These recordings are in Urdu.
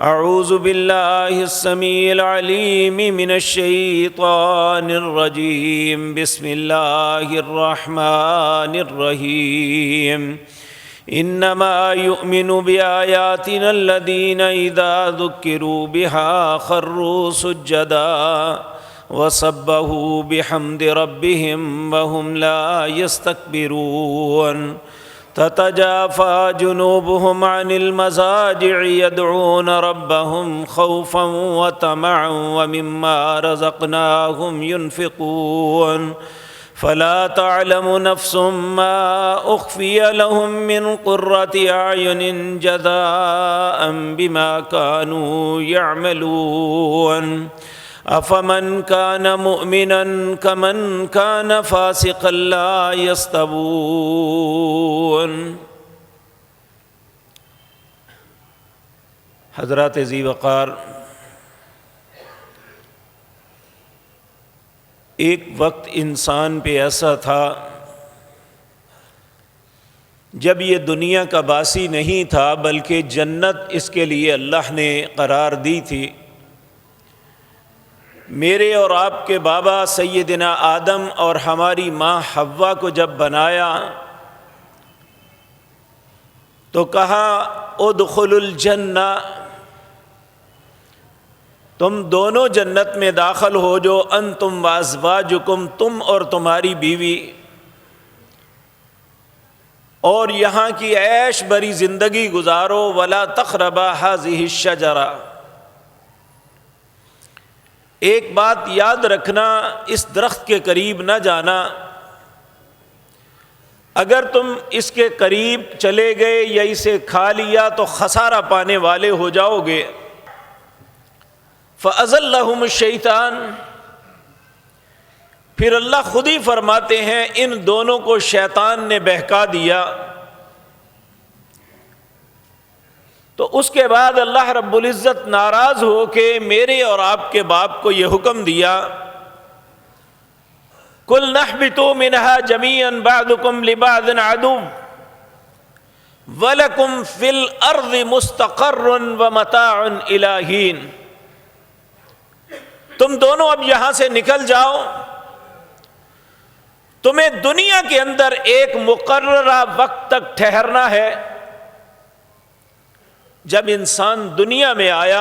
اعوذ باللہ السمیع العلیم من الشیطان الرجیم بسم اللہ الرحمن الرحیم انما یؤمن بآیاتنا الذین اذا ذکروا بها خروا سجدا وسبحوا بحمد ربهم وهم لا يستكبرون تتجافى جنوبهم عن المضاجع يدعون ربهم خوفا وطمعا ومما رزقناهم ينفقون فلا تعلم نفس ما أخفي لهم من قرة أعين جزاء بما كانوا يعملون افمن كان مؤمنا كمن كان فاسقا لا يستوون۔ حضرات ذی وقار، ایک وقت انسان پہ ایسا تھا جب یہ دنیا کا باسی نہیں تھا بلکہ جنت اس کے لیے اللہ نے قرار دی تھی۔ میرے اور آپ کے بابا سیدنا آدم اور ہماری ماں حوا کو جب بنایا تو کہا ادخلوا الجنہ، تم دونوں جنت میں داخل ہو جو انتم وازواجکم، تم اور تمہاری بیوی، اور یہاں کی عیش بری زندگی گزارو، ولا تقربا هذه الشجرہ۔ ایک بات یاد رکھنا، اس درخت کے قریب نہ جانا، اگر تم اس کے قریب چلے گئے یا اسے کھا لیا تو خسارہ پانے والے ہو جاؤ گے۔ فَأَزَلَّهُمُ الشَّيْطَانُ، پھر اللہ خود ہی فرماتے ہیں ان دونوں کو شیطان نے بہکا دیا۔ تو اس کے بعد اللہ رب العزت ناراض ہو کے میرے اور آپ کے باپ کو یہ حکم دیا، قُلْنَا اهْبِطُوا مِنْهَا جَمِيعًا بَعْضُكُمْ لِبَعْضٍ عَدُوٌّ وَلَكُمْ فِي الْأَرْضِ مُسْتَقَرٌّ وَمَتَاعٌ إِلَىٰ حِينٍ۔ تم دونوں اب یہاں سے نکل جاؤ، تمہیں دنیا کے اندر ایک مقررہ وقت تک ٹھہرنا ہے۔ جب انسان دنیا میں آیا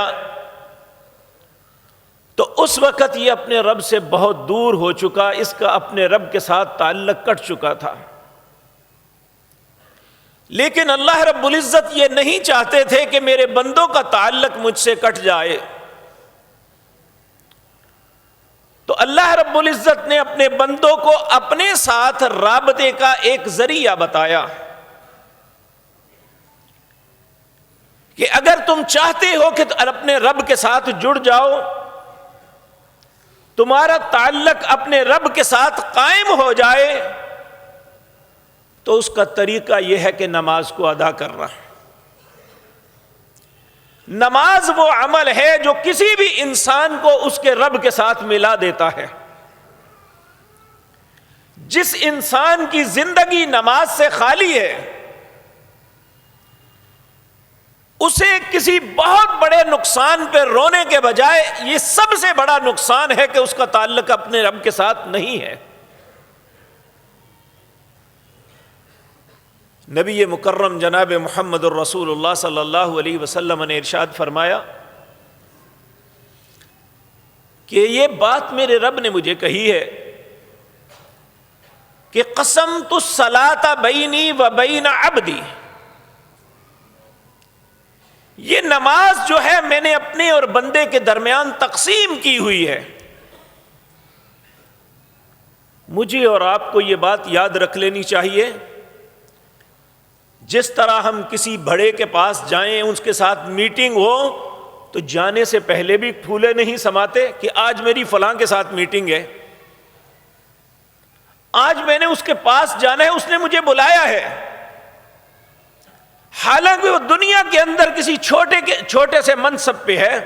تو اس وقت یہ اپنے رب سے بہت دور ہو چکا، اس کا اپنے رب کے ساتھ تعلق کٹ چکا تھا۔ لیکن اللہ رب العزت یہ نہیں چاہتے تھے کہ میرے بندوں کا تعلق مجھ سے کٹ جائے، تو اللہ رب العزت نے اپنے بندوں کو اپنے ساتھ رابطے کا ایک ذریعہ بتایا کہ اگر تم چاہتے ہو کہ اپنے رب کے ساتھ جڑ جاؤ، تمہارا تعلق اپنے رب کے ساتھ قائم ہو جائے، تو اس کا طریقہ یہ ہے کہ نماز کو ادا کرنا۔ نماز وہ عمل ہے جو کسی بھی انسان کو اس کے رب کے ساتھ ملا دیتا ہے۔ جس انسان کی زندگی نماز سے خالی ہے، اسے کسی بہت بڑے نقصان پہ رونے کے بجائے یہ سب سے بڑا نقصان ہے کہ اس کا تعلق اپنے رب کے ساتھ نہیں ہے۔ نبی مکرم جناب محمد الرسول اللہ صلی اللہ علیہ وسلم نے ارشاد فرمایا کہ یہ بات میرے رب نے مجھے کہی ہے کہ قسمت الصلاۃ بینی و بین عبدی، یہ نماز جو ہے میں نے اپنے اور بندے کے درمیان تقسیم کی ہوئی ہے۔ مجھے اور آپ کو یہ بات یاد رکھ لینی چاہیے، جس طرح ہم کسی بڑے کے پاس جائیں، اس کے ساتھ میٹنگ ہو تو جانے سے پہلے بھی پھولے نہیں سماتے کہ آج میری فلاں کے ساتھ میٹنگ ہے، آج میں نے اس کے پاس جانا ہے، اس نے مجھے بلایا ہے، حالانکہ وہ دنیا کے اندر کسی چھوٹے سے منصب پہ ہے،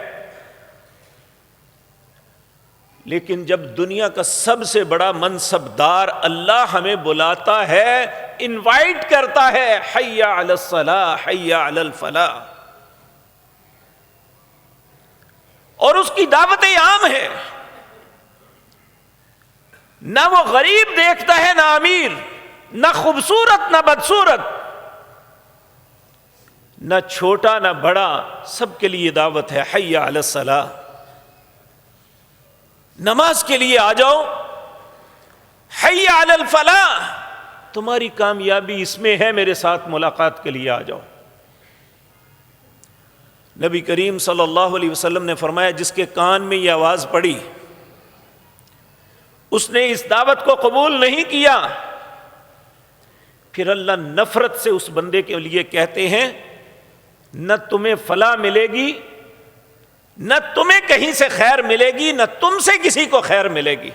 لیکن جب دنیا کا سب سے بڑا منصب دار اللہ ہمیں بلاتا ہے، انوائٹ کرتا ہے، حی علی الصلاح حی علی الفلاح، اس کی دعوتیں عام ہے. نہ وہ غریب دیکھتا ہے نہ امیر، نہ خوبصورت نہ بدصورت، نہ چھوٹا نہ بڑا، سب کے لیے دعوت ہے. حی علی الصلاۃ، نماز کے لیے آ جاؤ. حی علی الفلاح، تمہاری کامیابی اس میں ہے، میرے ساتھ ملاقات کے لیے آ جاؤ. نبی کریم صلی اللہ علیہ وسلم نے فرمایا جس کے کان میں یہ آواز پڑی، اس نے اس دعوت کو قبول نہیں کیا، پھر اللہ نفرت سے اس بندے کے لیے کہتے ہیں نہ تمہیں فلاح ملے گی، نہ تمہیں کہیں سے خیر ملے گی، نہ تم سے کسی کو خیر ملے گی.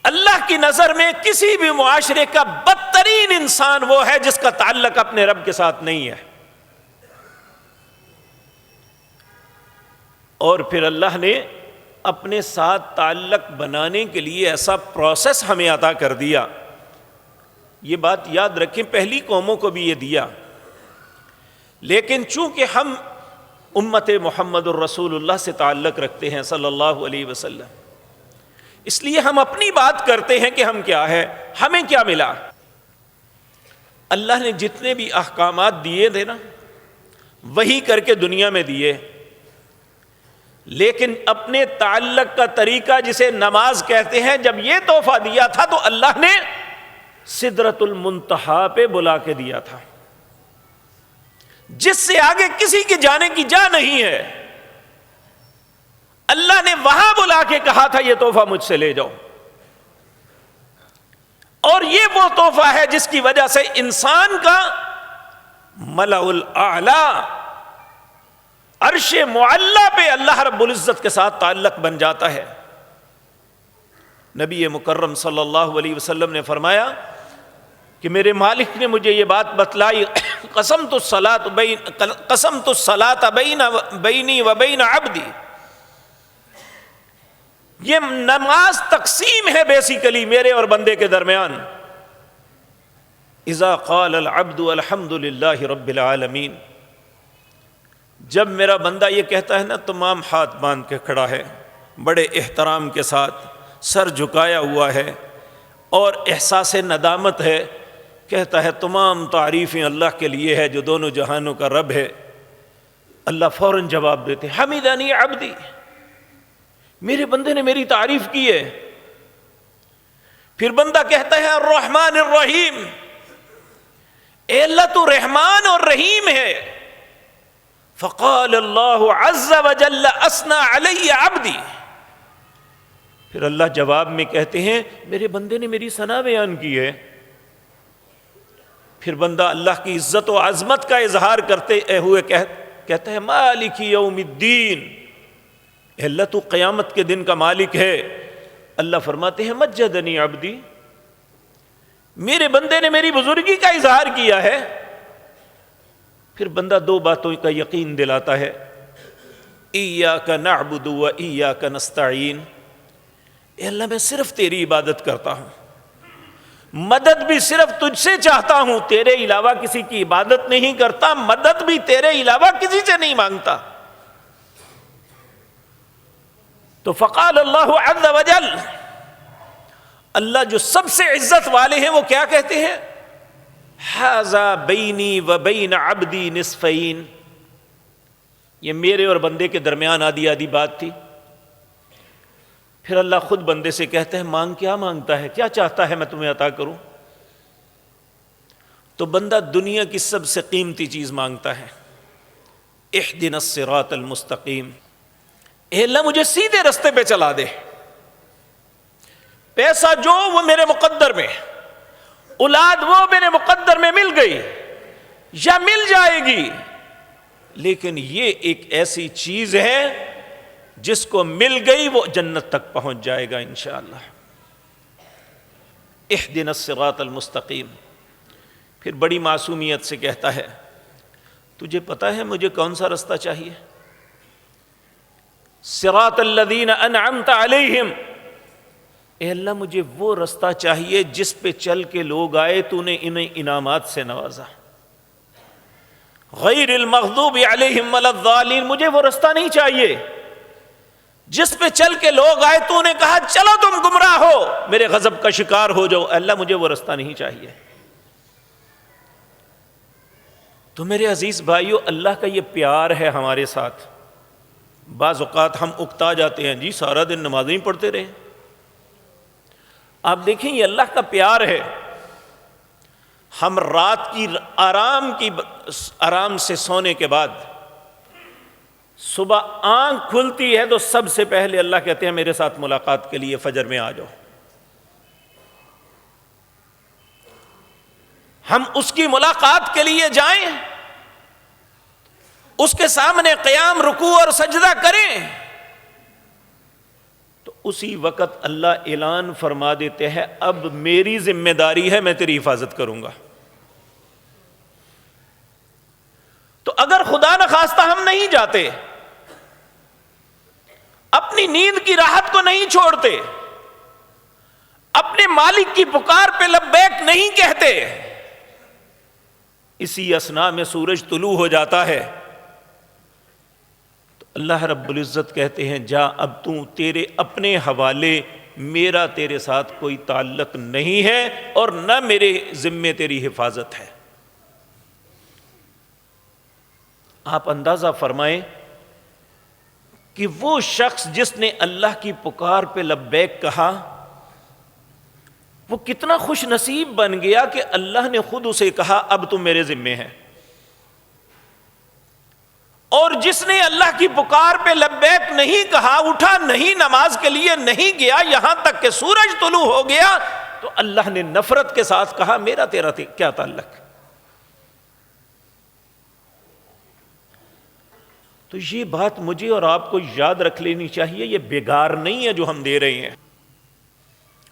اللہ کی نظر میں کسی بھی معاشرے کا بدترین انسان وہ ہے جس کا تعلق اپنے رب کے ساتھ نہیں ہے. اور پھر اللہ نے اپنے ساتھ تعلق بنانے کے لیے ایسا پروسیس ہمیں عطا کر دیا. یہ بات یاد رکھیں، پہلی قوموں کو بھی یہ دیا، لیکن چونکہ ہم امت محمد الرسول اللہ سے تعلق رکھتے ہیں صلی اللہ علیہ وسلم، اس لیے ہم اپنی بات کرتے ہیں کہ ہم کیا ہے، ہمیں کیا ملا. اللہ نے جتنے بھی احکامات دیے تھے نا، وہی کر کے دنیا میں دیے، لیکن اپنے تعلق کا طریقہ جسے نماز کہتے ہیں، جب یہ تحفہ دیا تھا تو اللہ نے سدرۃ المنتہا پہ بلا کے دیا تھا، جس سے آگے کسی کے جانے کی جا نہیں ہے. اللہ نے وہاں بلا کے کہا تھا یہ تحفہ مجھ سے لے جاؤ. اور یہ وہ تحفہ ہے جس کی وجہ سے انسان کا ملأ الاعلی، عرش معلی پہ اللہ رب العزت کے ساتھ تعلق بن جاتا ہے. نبی مکرم صلی اللہ علیہ وسلم نے فرمایا کہ میرے مالک نے مجھے یہ بات بتلائی، قسمت الصلاۃ بینی و بین عبدی، یہ نماز تقسیم ہے بیسیکلی میرے اور بندے کے درمیان. اذا قال العبد الحمد للہ رب العالمین، جب میرا بندہ یہ کہتا ہے نا، تمام ہاتھ باندھ کے کھڑا ہے، بڑے احترام کے ساتھ سر جھکایا ہوا ہے اور احساس ندامت ہے، کہتا ہے تمام تعریفیں اللہ کے لیے ہے جو دونوں جہانوں کا رب ہے. اللہ فوراً جواب دیتے حمیدنی عبدی، میرے بندے نے میری تعریف کی ہے. پھر بندہ کہتا ہے الرحمن الرحیم، اے اللہ تو رحمان اور رحیم ہے. فقال اللہ عز وجل اثنى علی عبدی، پھر اللہ جواب میں کہتے ہیں میرے بندے نے میری ثنا بیان کی ہے. پھر بندہ اللہ کی عزت و عظمت کا اظہار کرتے ہوئے کہتا ہے مالک یوم الدین، اے اللہ تو قیامت کے دن کا مالک ہے. اللہ فرماتے ہیں مجدنی عبدی، میرے بندے نے میری بزرگی کا اظہار کیا ہے. پھر بندہ دو باتوں کا یقین دلاتا ہے، ایاک نعبد و ایاک نستعین، اے اللہ میں صرف تیری عبادت کرتا ہوں، مدد بھی صرف تجھ سے چاہتا ہوں، تیرے علاوہ کسی کی عبادت نہیں کرتا، مدد بھی تیرے علاوہ کسی سے نہیں مانگتا. تو فقال اللہ عز وجل، اللہ جو سب سے عزت والے ہیں وہ کیا کہتے ہیں، ھذا بینی و بین عبدی نصفین، یہ میرے اور بندے کے درمیان آدھی آدھی بات تھی. پھر اللہ خود بندے سے کہتے ہیں مانگ، کیا مانگتا ہے، کیا چاہتا ہے میں تمہیں عطا کروں. تو بندہ دنیا کی سب سے قیمتی چیز مانگتا ہے، اہدنا الصراط المستقیم، اے اللہ مجھے سیدھے رستے پہ چلا دے. پیسہ جو وہ میرے مقدر میں، اولاد وہ میرے مقدر میں مل گئی یا مل جائے گی، لیکن یہ ایک ایسی چیز ہے جس کو مل گئی وہ جنت تک پہنچ جائے گا انشاءاللہ. اہدنا الصراط المستقیم. پھر بڑی معصومیت سے کہتا ہے تجھے پتا ہے مجھے کون سا رستہ چاہیے، صراط الذین انعمت علیہم، اے اللہ مجھے وہ رستہ چاہیے جس پہ چل کے لوگ آئے تو نے انہیں انعامات سے نوازا. غیر المغضوب علیہم ولا الضالین، مجھے وہ رستہ نہیں چاہیے جس پہ چل کے لوگ آئے تو نے کہا چلو تم گمراہ ہو، میرے غضب کا شکار ہو جاؤ، اللہ مجھے وہ رستہ نہیں چاہیے۔ تو میرے عزیز بھائیو، اللہ کا یہ پیار ہے ہمارے ساتھ۔ بعض اوقات ہم اکتا جاتے ہیں، جی سارا دن نمازیں ہی پڑھتے رہے۔ آپ دیکھیں یہ اللہ کا پیار ہے۔ ہم رات کی آرام سے سونے کے بعد صبح آنکھ کھلتی ہے تو سب سے پہلے اللہ کہتے ہیں میرے ساتھ ملاقات کے لیے فجر میں آ جاؤ۔ ہم اس کی ملاقات کے لیے جائیں، اس کے سامنے قیام، رکوع اور سجدہ کریں، تو اسی وقت اللہ اعلان فرما دیتے ہیں اب میری ذمہ داری ہے، میں تیری حفاظت کروں گا۔ تو اگر خدا نخواستہ ہم نہیں جاتے، اپنی نیند کی راحت کو نہیں چھوڑتے، اپنے مالک کی پکار پہ لبیک نہیں کہتے، اسی اثناء میں سورج طلوع ہو جاتا ہے تو اللہ رب العزت کہتے ہیں جا اب تو تیرے اپنے حوالے، میرا تیرے ساتھ کوئی تعلق نہیں ہے اور نہ میرے ذمے تیری حفاظت ہے۔ آپ اندازہ فرمائیں کہ وہ شخص جس نے اللہ کی پکار پہ لبیک کہا وہ کتنا خوش نصیب بن گیا کہ اللہ نے خود اسے کہا اب تم میرے ذمے ہیں، اور جس نے اللہ کی پکار پہ لبیک نہیں کہا، اٹھا نہیں، نماز کے لیے نہیں گیا، یہاں تک کہ سورج طلوع ہو گیا تو اللہ نے نفرت کے ساتھ کہا میرا تیرا کیا تعلق۔ تو یہ بات مجھے اور آپ کو یاد رکھ لینی چاہیے، یہ بیگار نہیں ہے جو ہم دے رہے ہیں۔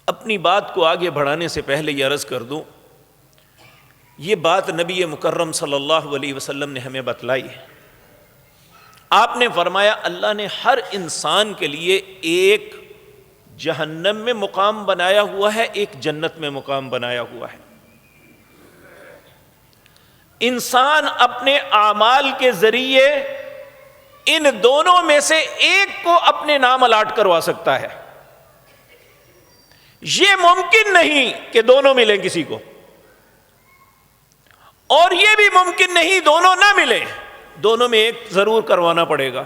اپنی بات کو آگے بڑھانے سے پہلے یہ عرض کر دوں، یہ بات نبی مکرم صلی اللہ علیہ وسلم نے ہمیں بتلائی ہے۔ آپ نے فرمایا اللہ نے ہر انسان کے لیے ایک جہنم میں مقام بنایا ہوا ہے، ایک جنت میں مقام بنایا ہوا ہے۔ انسان اپنے اعمال کے ذریعے ان دونوں میں سے ایک کو اپنے نام الاٹ کروا سکتا ہے۔ یہ ممکن نہیں کہ دونوں ملیں کسی کو، اور یہ بھی ممکن نہیں دونوں نہ ملیں، دونوں میں ایک ضرور کروانا پڑے گا۔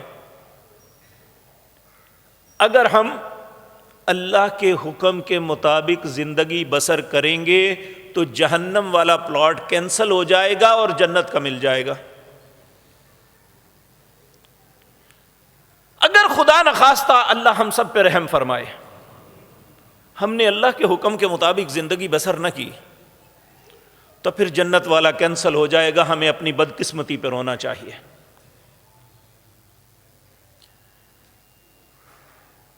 اگر ہم اللہ کے حکم کے مطابق زندگی بسر کریں گے تو جہنم والا پلاٹ کینسل ہو جائے گا اور جنت کا مل جائے گا۔ اگر خدا نخواستہ اللہ ہم سب پہ رحم فرمائے، ہم نے اللہ کے حکم کے مطابق زندگی بسر نہ کی تو پھر جنت والا کینسل ہو جائے گا، ہمیں اپنی بدقسمتی پہ رونا چاہیے۔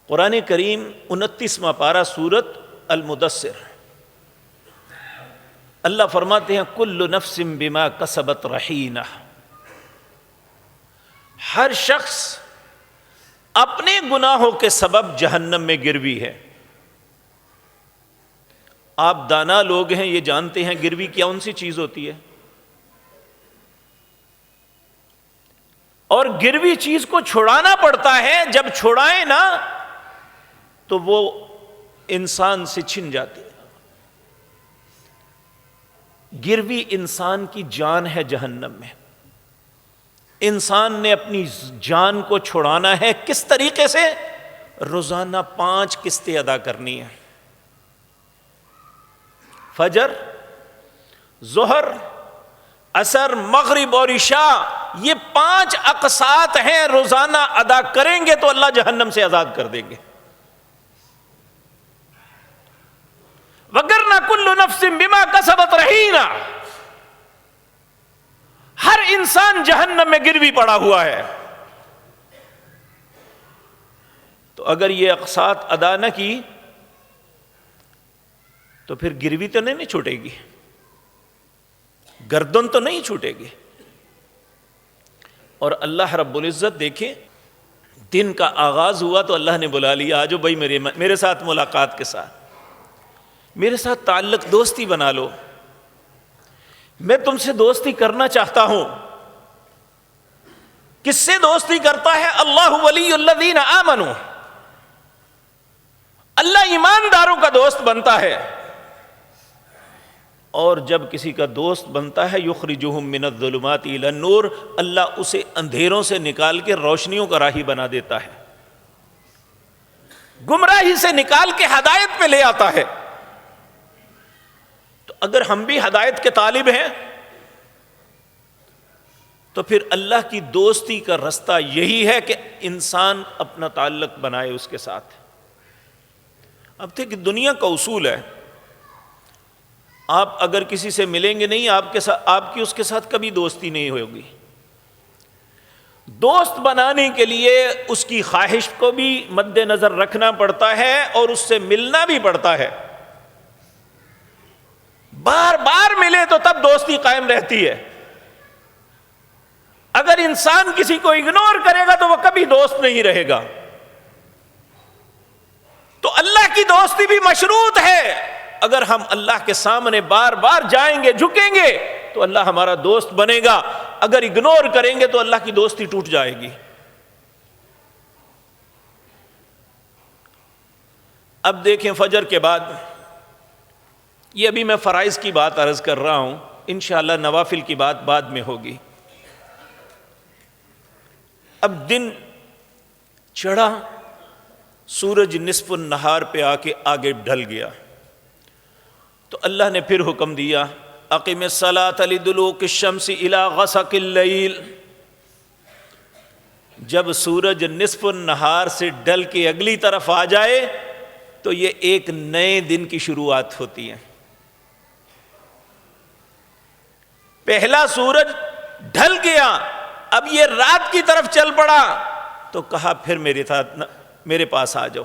قرآن کریم 29واں پارہ سورت المدثر، اللہ فرماتے ہیں کل نفس بما کسبت رہینہ، ہر شخص اپنے گناہوں کے سبب جہنم میں گروی ہے۔ آپ دانا لوگ ہیں، یہ جانتے ہیں گروی کون سی چیز ہوتی ہے، اور گروی چیز کو چھڑانا پڑتا ہے، جب چھڑائیں نا تو وہ انسان سے چھن جاتی ہے۔ گروی انسان کی جان ہے جہنم میں، انسان نے اپنی جان کو چھڑانا ہے، کس طریقے سے؟ روزانہ 5 قسطیں ادا کرنی ہیں، فجر، ظہر، عصر، مغرب اور عشاء، یہ 5 اقساط ہیں، روزانہ ادا کریں گے تو اللہ جہنم سے آزاد کر دیں گے۔ وَقَرْنَ كُلُّ نَفْسٍ بِمَا كَسَبَتْ رَهِينَةٌ، ہر انسان جہنم میں گروی پڑا ہوا ہے۔ تو اگر یہ اقساط ادا نہ کی تو پھر گروی تو نہیں چھوٹے گی، گردن تو نہیں چھوٹے گی۔ اور اللہ رب العزت دیکھیں، دن کا آغاز ہوا تو اللہ نے بلا لیا آجو بھائی میرے ساتھ ملاقات کے ساتھ، میرے ساتھ تعلق دوستی بنا لو، میں تم سے دوستی کرنا چاہتا ہوں۔ کس سے دوستی کرتا ہے؟ اللہ ولی الذین آمنوا، اللہ ایمانداروں کا دوست بنتا ہے. اور جب کسی کا دوست بنتا ہے یخرجہم من الظلمات الی النور، اللہ اسے اندھیروں سے نکال کے روشنیوں کا راہی بنا دیتا ہے، گمراہی سے نکال کے ہدایت پہ لے آتا ہے. تو اگر ہم بھی ہدایت کے طالب ہیں تو پھر اللہ کی دوستی کا رستہ یہی ہے کہ انسان اپنا تعلق بنائے اس کے ساتھ. اب تھے کہ دنیا کا اصول ہے، آپ اگر کسی سے ملیں گے نہیں، آپ کی اس کے ساتھ کبھی دوستی نہیں ہوگی. دوست بنانے کے لیے اس کی خواہش کو بھی مد نظر رکھنا پڑتا ہے اور اس سے ملنا بھی پڑتا ہے. بار بار ملے تو تب دوستی قائم رہتی ہے. اگر انسان کسی کو اگنور کرے گا تو وہ کبھی دوست نہیں رہے گا. تو اللہ کی دوستی بھی مشروط ہے. اگر ہم اللہ کے سامنے بار بار جائیں گے، جھکیں گے تو اللہ ہمارا دوست بنے گا. اگر اگنور کریں گے تو اللہ کی دوستی ٹوٹ جائے گی. اب دیکھیں فجر کے بعد، یہ ابھی میں فرائض کی بات عرض کر رہا ہوں، انشاءاللہ نوافل کی بات بعد میں ہوگی. اب دن چڑھا، سورج نصف النہار پہ آ کے آگے ڈھل گیا تو اللہ نے پھر حکم دیا اقم الصلاۃ لدلوک الشمس الی غسق اللیل. جب سورج نصف النہار سے ڈل کے اگلی طرف آ جائے تو یہ ایک نئے دن کی شروعات ہوتی ہے. پہلا سورج ڈھل گیا، اب یہ رات کی طرف چل پڑا تو کہا پھر میرے پاس آ جاؤ.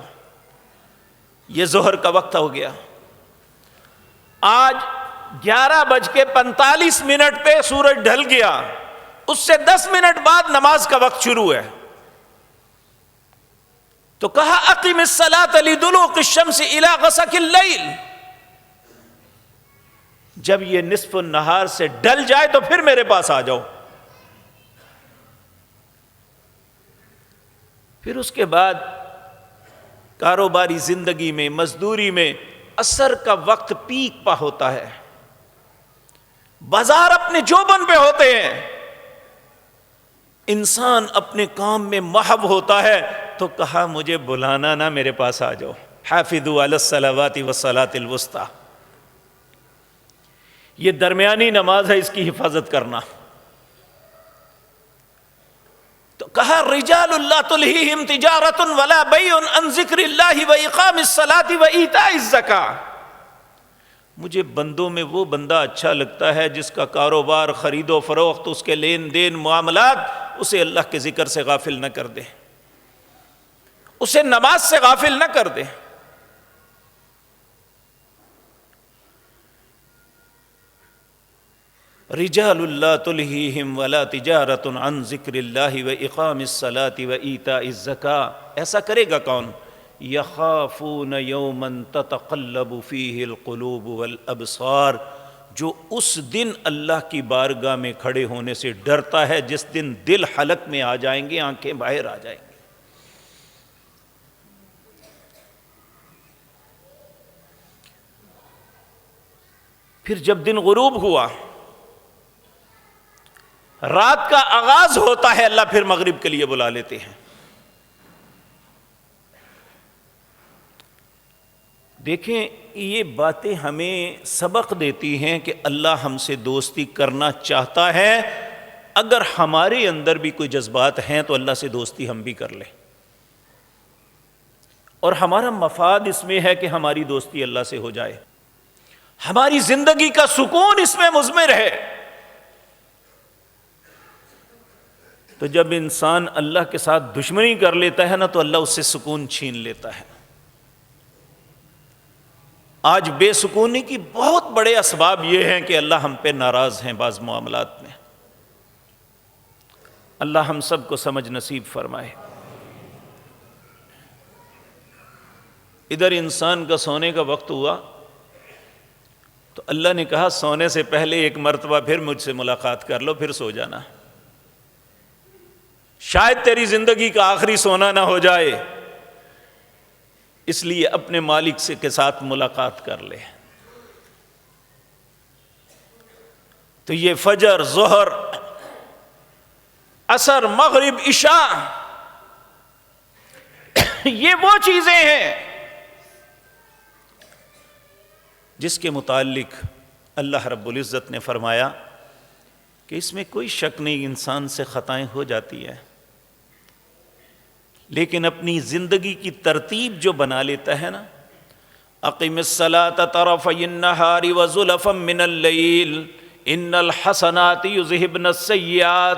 یہ ظہر کا وقت ہو گیا. آج 11:45 پہ سورج ڈھل گیا، اس سے 10 منٹ بعد نماز کا وقت شروع ہے. تو کہا اقم الصلاۃ لدلوک الشمس الی غسق اللیل. جب یہ نصف النہار سے ڈل جائے تو پھر میرے پاس آ جاؤ. پھر اس کے بعد کاروباری زندگی میں، مزدوری میں عصر کا وقت پیک پا ہوتا ہے، بازار اپنے جوبن پہ ہوتے ہیں، انسان اپنے کام میں محو ہوتا ہے تو کہا مجھے بلانا نہ، میرے پاس آ جاؤ. حافظوا علی الصلوات والصلاۃ الوسطی. یہ درمیانی نماز ہے، اس کی حفاظت کرنا. تو کہا رجال لا تلہیہم تجارۃ ولا بیع عن ذکر اللہ واقام الصلاۃ وایتاء الزکاۃ. مجھے بندوں میں وہ بندہ اچھا لگتا ہے جس کا کاروبار، خرید و فروخت، اس کے لین دین، معاملات اسے اللہ کے ذکر سے غافل نہ کر دے، اسے نماز سے غافل نہ کر دے. رجال لا تلہیہم ولا تجارۃ عن ذکر اللہ واقام الصلاۃ وایتاء الزکاۃ. ایسا کرے گا کون؟ یخافون یوما تتقلب فیہ القلوب والابصار. جو اس دن اللہ کی بارگاہ میں کھڑے ہونے سے ڈرتا ہے، جس دن دل حلق میں آ جائیں گے، آنکھیں باہر آ جائیں گی. پھر جب دن غروب ہوا، رات کا آغاز ہوتا ہے، اللہ پھر مغرب کے لیے بلا لیتے ہیں. دیکھیں یہ باتیں ہمیں سبق دیتی ہیں کہ اللہ ہم سے دوستی کرنا چاہتا ہے. اگر ہمارے اندر بھی کوئی جذبات ہیں تو اللہ سے دوستی ہم بھی کر لیں، اور ہمارا مفاد اس میں ہے کہ ہماری دوستی اللہ سے ہو جائے، ہماری زندگی کا سکون اس میں مضمر ہے. تو جب انسان اللہ کے ساتھ دشمنی کر لیتا ہے نا تو اللہ اس سے سکون چھین لیتا ہے. آج بے سکونی کی بہت بڑے اسباب یہ ہیں کہ اللہ ہم پہ ناراض ہیں بعض معاملات میں. اللہ ہم سب کو سمجھ نصیب فرمائے. ادھر انسان کا سونے کا وقت ہوا تو اللہ نے کہا سونے سے پہلے ایک مرتبہ پھر مجھ سے ملاقات کر لو، پھر سو جانا. شاید تیری زندگی کا آخری سونا نہ ہو جائے، اس لیے اپنے مالک سے کے ساتھ ملاقات کر لے۔ تو یہ فجر، ظہر، عصر، مغرب، عشاء، یہ وہ چیزیں ہیں جس کے متعلق اللہ رب العزت نے فرمایا کہ اس میں کوئی شک نہیں، انسان سے خطائیں ہو جاتی ہیں، لیکن اپنی زندگی کی ترتیب جو بنا لیتا ہے نا، اقم الصلاۃ طرفی النہار وزلفا من اللیل ان الحسنات یذہبن السیئات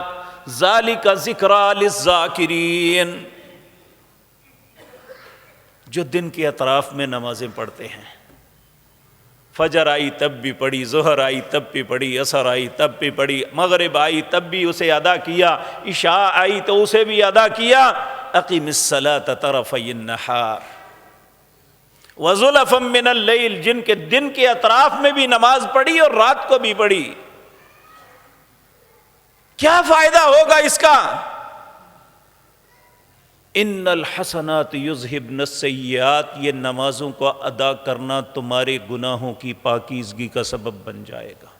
ذالک ذکریٰ للذاکرین، جو دن کے اطراف میں نمازیں پڑھتے ہیں، فجر آئی تب بھی پڑھی، ظہر آئی تب بھی پڑھی، عصر آئی تب بھی پڑھی، مغرب آئی تب بھی اسے ادا کیا، عشاء آئی تو اسے بھی ادا کیا۔ اقیم الصلاۃ طرفی النہار وزلفا من اللیل، جن کے دن کے اطراف میں بھی نماز پڑھی اور رات کو بھی پڑھی۔ کیا فائدہ ہوگا اس کا؟ ان الحسنات یذہبن السیئات، یہ نمازوں کو ادا کرنا تمہارے گناہوں کی پاکیزگی کا سبب بن جائے گا۔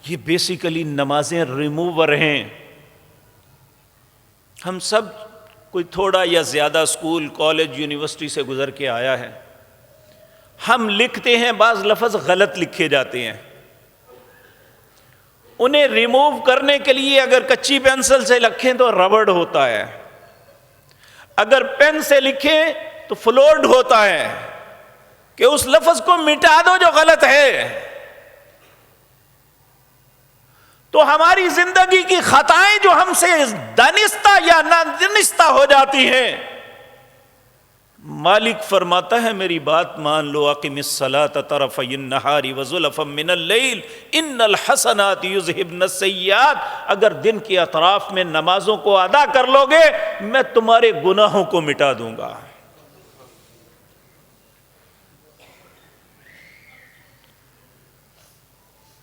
یہ بیسیکلی نمازیں ریموور ہیں۔ ہم سب کوئی تھوڑا یا زیادہ اسکول، کالج، یونیورسٹی سے گزر کے آیا ہے، ہم لکھتے ہیں، بعض لفظ غلط لکھے جاتے ہیں، انہیں ریموو کرنے کے لیے اگر کچی پینسل سے لکھیں تو ربڑ ہوتا ہے، اگر پین سے لکھیں تو فلوڈ ہوتا ہے، کہ اس لفظ کو مٹا دو جو غلط ہے۔ تو ہماری زندگی کی خطائیں جو ہم سے دانستہ یا نادانستہ ہو جاتی ہیں، مالک فرماتا ہے میری بات مان لو، اقم الصلاۃ طرفی النہار وزلفا من اللیل ان الحسنات یذہبن السیئات، اگر دن کے اطراف میں نمازوں کو ادا کر لو گے میں تمہارے گناہوں کو مٹا دوں گا۔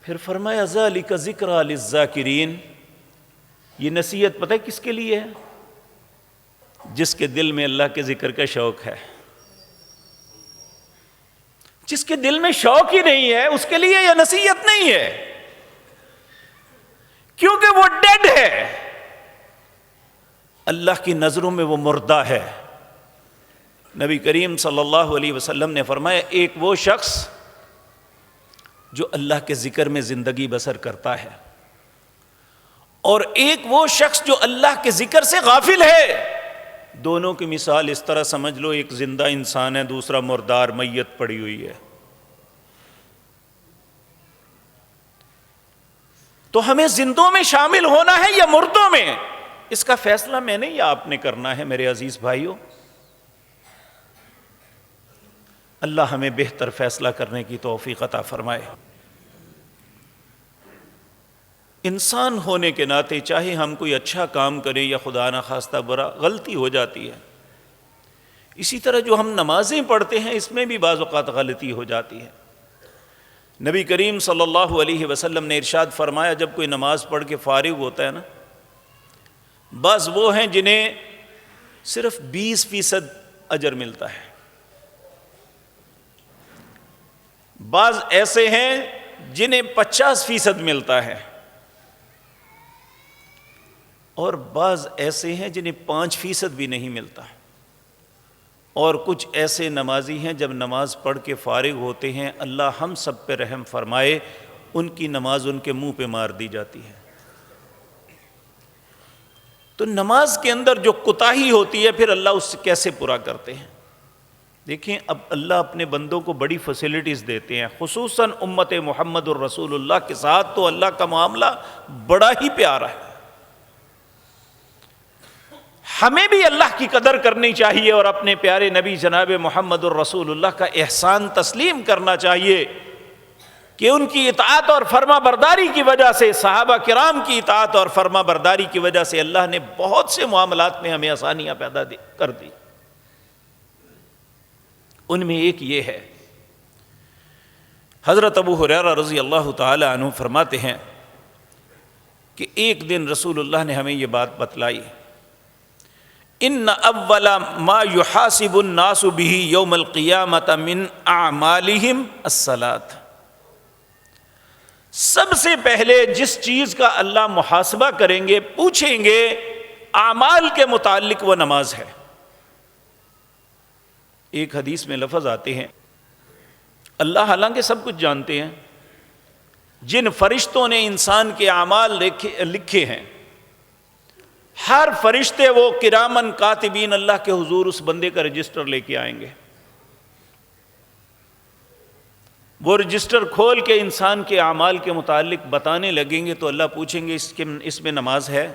پھر فرمایا ذالک ذکریٰ للذاکرین، یہ نصیحت پتہ ہے کس کے لیے ہے؟ جس کے دل میں اللہ کے ذکر کا شوق ہے۔ جس کے دل میں شوق ہی نہیں ہے اس کے لیے یہ نصیحت نہیں ہے، کیونکہ وہ ڈیڈ ہے، اللہ کی نظروں میں وہ مردہ ہے۔ نبی کریم صلی اللہ علیہ وسلم نے فرمایا ایک وہ شخص جو اللہ کے ذکر میں زندگی بسر کرتا ہے، اور ایک وہ شخص جو اللہ کے ذکر سے غافل ہے، دونوں کی مثال اس طرح سمجھ لو، ایک زندہ انسان ہے، دوسرا مردار میت پڑی ہوئی ہے۔ تو ہمیں زندوں میں شامل ہونا ہے یا مردوں میں، اس کا فیصلہ میں نے یا آپ نے کرنا ہے میرے عزیز بھائیوں۔ اللہ ہمیں بہتر فیصلہ کرنے کی توفیق عطا فرمائے۔ انسان ہونے کے ناطے چاہے ہم کوئی اچھا کام کریں یا خدا نخواستہ برا، غلطی ہو جاتی ہے۔ اسی طرح جو ہم نمازیں پڑھتے ہیں اس میں بھی بعض اوقات غلطی ہو جاتی ہے۔ نبی کریم صلی اللہ علیہ وسلم نے ارشاد فرمایا جب کوئی نماز پڑھ کے فارغ ہوتا ہے نا، بعض وہ ہیں جنہیں صرف 20% اجر ملتا ہے، بعض ایسے ہیں جنہیں 50% ملتا ہے، اور بعض ایسے ہیں جنہیں 5% بھی نہیں ملتا، اور کچھ ایسے نمازی ہیں جب نماز پڑھ کے فارغ ہوتے ہیں اللہ ہم سب پہ رحم فرمائے، ان کی نماز ان کے منہ پہ مار دی جاتی ہے۔ تو نماز کے اندر جو کوتاہی ہوتی ہے پھر اللہ اس سے کیسے پورا کرتے ہیں؟ دیکھیں اب اللہ اپنے بندوں کو بڑی فیسلٹیز دیتے ہیں، خصوصاً امت محمد الرسول اللہ کے ساتھ تو اللہ کا معاملہ بڑا ہی پیارا ہے۔ ہمیں بھی اللہ کی قدر کرنی چاہیے اور اپنے پیارے نبی جناب محمد الرسول اللہ کا احسان تسلیم کرنا چاہیے کہ ان کی اطاعت اور فرما برداری کی وجہ سے، صحابہ کرام کی اطاعت اور فرما برداری کی وجہ سے اللہ نے بہت سے معاملات میں ہمیں آسانیاں پیدا کر دی۔ ان میں ایک یہ ہے، حضرت ابو ہریرہ رضی اللہ تعالی عنہ فرماتے ہیں کہ ایک دن رسول اللہ نے ہمیں یہ بات بتلائی، ان اول ما یحاسب الناس به یوم القیامۃ من اعمالہم الصلاۃ، سب سے پہلے جس چیز کا اللہ محاسبہ کریں گے، پوچھیں گے، اعمال کے متعلق وہ نماز ہے۔ ایک حدیث میں لفظ آتے ہیں، اللہ حالانکہ سب کچھ جانتے ہیں، جن فرشتوں نے انسان کے اعمال لکھے ہیں، ہر فرشتے وہ کرامن کاتبین اللہ کے حضور اس بندے کا رجسٹر لے کے آئیں گے، وہ رجسٹر کھول کے انسان کے اعمال کے متعلق بتانے لگیں گے، تو اللہ پوچھیں گے اس میں نماز ہے؟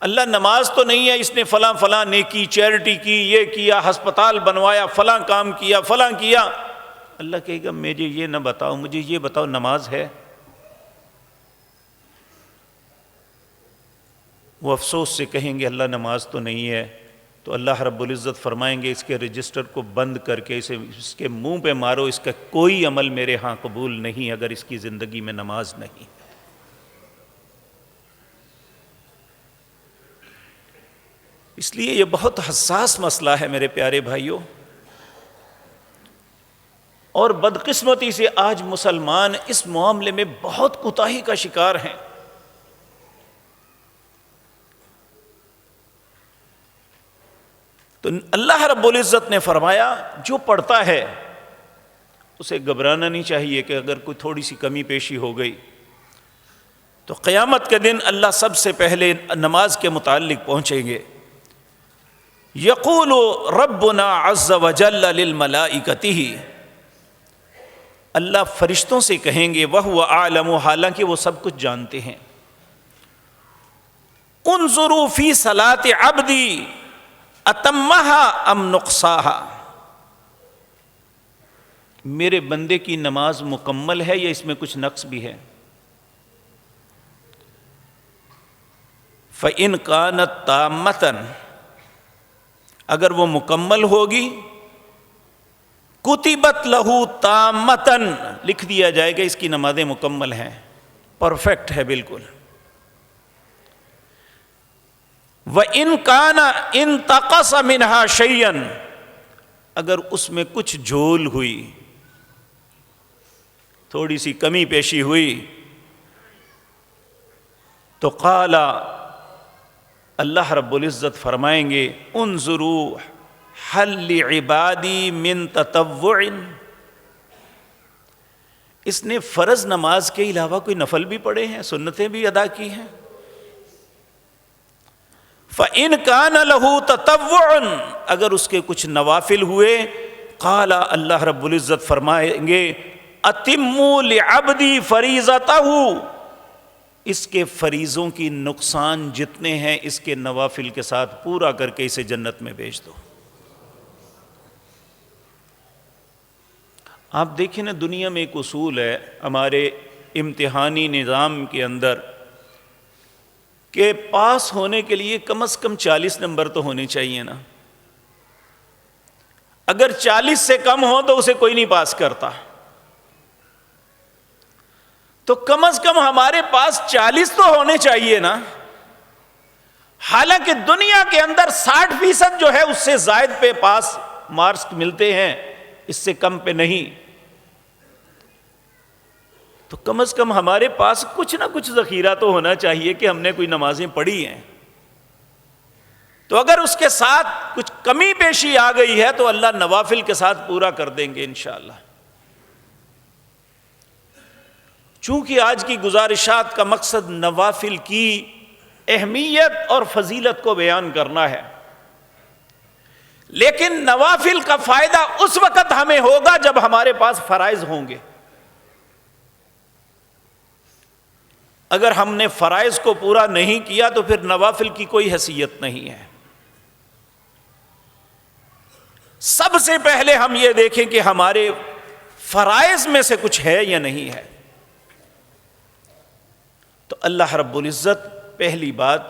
اللہ نماز تو نہیں ہے، اس نے فلاں فلاں نیکی چیریٹی کی، یہ کیا، ہسپتال بنوایا، فلاں کام کیا، فلاں کیا۔ اللہ کہے گا مجھے یہ نہ بتاؤ، مجھے یہ بتاؤ نماز ہے؟ وہ افسوس سے کہیں گے اللہ نماز تو نہیں ہے، تو اللہ رب العزت فرمائیں گے اس کے رجسٹر کو بند کر کے اس کے منہ پہ مارو، اس کا کوئی عمل میرے ہاں قبول نہیں اگر اس کی زندگی میں نماز نہیں۔ اس لیے یہ بہت حساس مسئلہ ہے میرے پیارے بھائیوں، اور بدقسمتی سے آج مسلمان اس معاملے میں بہت کوتاہی کا شکار ہیں۔ تو اللہ رب العزت نے فرمایا جو پڑھتا ہے اسے گھبرانا نہیں چاہیے کہ اگر کوئی تھوڑی سی کمی پیشی ہو گئی تو قیامت کے دن اللہ سب سے پہلے نماز کے متعلق پہنچیں گے۔ یقول ربنا عز وجل للملائکتہ، اللہ فرشتوں سے کہیں گے، وہو اعلم، حالانکہ وہ سب کچھ جانتے ہیں، انظروا فی صلاۃ عبدی اتمہا ام نقصاہا، میرے بندے کی نماز مکمل ہے یا اس میں کچھ نقص بھی ہے؟ فَإِنْ كَانَتْ تَامَّةً، اگر وہ مکمل ہوگی، کتبت لہو تامتن، لکھ دیا جائے گا اس کی نمازیں مکمل ہیں، پرفیکٹ ہے بالکل۔ وَإِنْ كَانَ انْتَقَصَ مِنْهَا شَيْئًا، اگر اس میں کچھ جھول ہوئی، تھوڑی سی کمی پیشی ہوئی، تو قال، اللہ رب العزت فرمائیں گے، انظروا هل لعبادی من تطوع، اس نے فرض نماز کے علاوہ کوئی نفل بھی پڑھے ہیں، سنتیں بھی ادا کی ہیں؟ فَإِنْ كَانَ لَهُ تَطَوُّعٌ، اگر اس کے کچھ نوافل ہوئے، قال، اللہ رب العزت فرمائیں گے، أَتِمُّوا لِعَبْدِي فَرِيضَتَهُ، اس کے فریضوں کی نقصان جتنے ہیں اس کے نوافل کے ساتھ پورا کر کے اسے جنت میں بھیج دو۔ آپ دیکھیں نا، دنیا میں ایک اصول ہے ہمارے امتحانی نظام کے اندر کہ پاس ہونے کے لیے کم از کم 40 نمبر تو ہونے چاہیے نا، اگر 40 سے کم ہو تو اسے کوئی نہیں پاس کرتا، تو کم از کم ہمارے پاس 40 تو ہونے چاہیے نا۔ حالانکہ دنیا کے اندر 60% جو ہے اس سے زائد پہ پاس مارکس ملتے ہیں، اس سے کم پہ نہیں، تو کم از کم ہمارے پاس کچھ نہ کچھ ذخیرہ تو ہونا چاہیے کہ ہم نے کوئی نمازیں پڑھی ہیں۔ تو اگر اس کے ساتھ کچھ کمی پیشی آ گئی ہے تو اللہ نوافل کے ساتھ پورا کر دیں گے انشاءاللہ۔ چونکہ آج کی گزارشات کا مقصد نوافل کی اہمیت اور فضیلت کو بیان کرنا ہے، لیکن نوافل کا فائدہ اس وقت ہمیں ہوگا جب ہمارے پاس فرائض ہوں گے۔ اگر ہم نے فرائض کو پورا نہیں کیا تو پھر نوافل کی کوئی حیثیت نہیں ہے۔ سب سے پہلے ہم یہ دیکھیں کہ ہمارے فرائض میں سے کچھ ہے یا نہیں ہے۔ تو اللہ رب العزت پہلی بات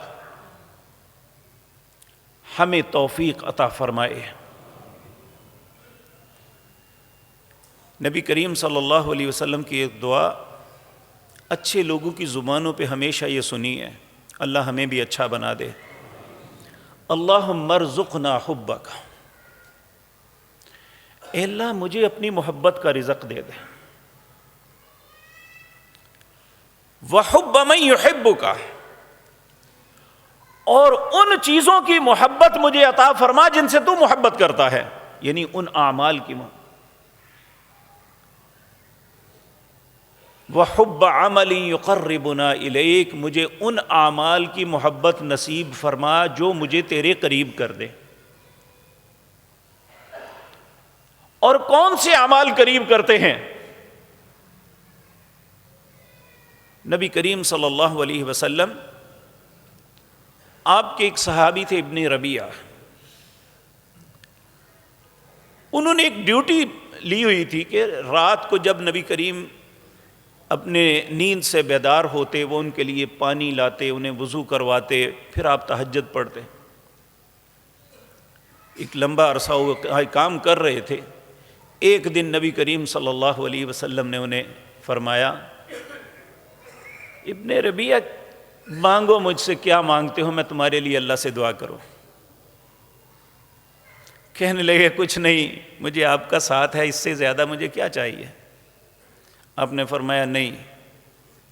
ہمیں توفیق عطا فرمائے۔ نبی کریم صلی اللہ علیہ وسلم کی ایک دعا اچھے لوگوں کی زبانوں پہ ہمیشہ یہ سنی ہے، اللہ ہمیں بھی اچھا بنا دے۔ اللہم ارزقنا حبک، اے اللہ مجھے اپنی محبت کا رزق دے دے۔ وحب من یحبک، اور ان چیزوں کی محبت مجھے عطا فرما جن سے تو محبت کرتا ہے، یعنی ان اعمال کی محبت۔ وحب عمل یقربنا الیک، مجھے ان اعمال کی محبت نصیب فرما جو مجھے تیرے قریب کر دے۔ اور کون سے اعمال قریب کرتے ہیں؟ نبی کریم صلی اللہ علیہ وسلم، آپ کے ایک صحابی تھے ابن ربیعہ، انہوں نے ایک ڈیوٹی لی ہوئی تھی کہ رات کو جب نبی کریم اپنے نیند سے بیدار ہوتے، وہ ان کے لیے پانی لاتے، انہیں وضو کرواتے، پھر آپ تہجد پڑھتے۔ ایک لمبا عرصہ وہ کام کر رہے تھے۔ ایک دن نبی کریم صلی اللہ علیہ وسلم نے انہیں فرمایا، ابن ربیعہ مانگو مجھ سے، کیا مانگتے ہو، میں تمہارے لیے اللہ سے دعا کروں۔ کہنے لگے کچھ نہیں، مجھے آپ کا ساتھ ہے، اس سے زیادہ مجھے کیا چاہیے۔ آپ نے فرمایا نہیں،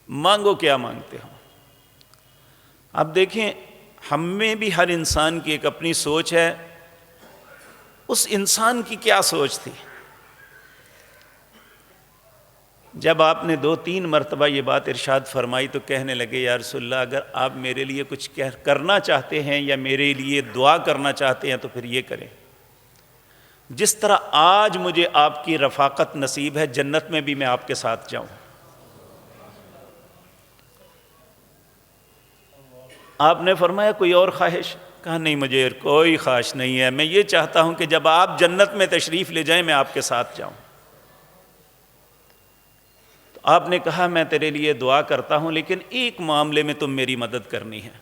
مانگو کیا مانگتے ہو۔ اب دیکھیں، ہم میں بھی ہر انسان کی ایک اپنی سوچ ہے، اس انسان کی کیا سوچ تھی؟ جب آپ نے 2-3 مرتبہ یہ بات ارشاد فرمائی تو کہنے لگے، یا رسول اللہ اگر آپ میرے لیے کچھ کرنا چاہتے ہیں یا میرے لیے دعا کرنا چاہتے ہیں تو پھر یہ کریں۔ جس طرح آج مجھے آپ کی رفاقت نصیب ہے، جنت میں بھی میں آپ کے ساتھ جاؤں۔ آپ نے فرمایا کوئی اور خواہش؟ کہا نہیں، مجھے کوئی خواہش نہیں ہے، میں یہ چاہتا ہوں کہ جب آپ جنت میں تشریف لے جائیں میں آپ کے ساتھ جاؤں۔ تو آپ نے کہا میں تیرے لیے دعا کرتا ہوں، لیکن ایک معاملے میں تم میری مدد کرنی ہے۔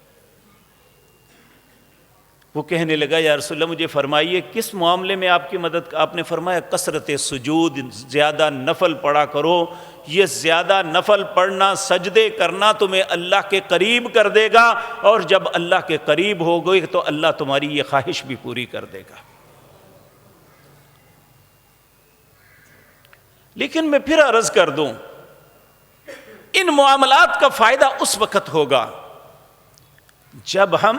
وہ کہنے لگا یا رسول اللہ مجھے فرمائیے کس معاملے میں آپ کی مدد؟ آپ نے فرمایا کثرت سجود، زیادہ نفل پڑھا کرو، یہ زیادہ نفل پڑھنا، سجدے کرنا تمہیں اللہ کے قریب کر دے گا، اور جب اللہ کے قریب ہو گئے تو اللہ تمہاری یہ خواہش بھی پوری کر دے گا۔ لیکن میں پھر عرض کر دوں، ان معاملات کا فائدہ اس وقت ہوگا جب ہم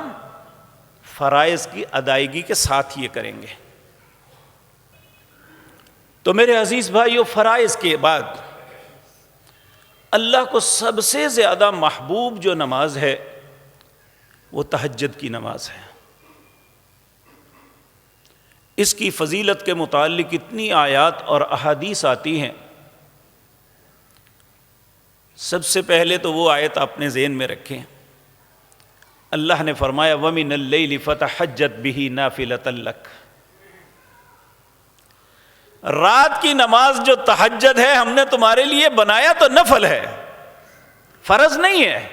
فرائض کی ادائیگی کے ساتھ یہ کریں گے۔ تو میرے عزیز بھائیو، فرائض کے بعد اللہ کو سب سے زیادہ محبوب جو نماز ہے وہ تہجد کی نماز ہے۔ اس کی فضیلت کے متعلق اتنی آیات اور احادیث آتی ہیں۔ سب سے پہلے تو وہ آیت اپنے ذہن میں رکھیں، اللہ نے فرمایا وَمِنَ اللَّيْلِ فَتَحَجَّتْ بِهِ نَافِلَةً لَكَ۔ رات کی نماز جو تہجد ہے ہم نے تمہارے لیے بنایا تو نفل ہے، فرض نہیں ہے۔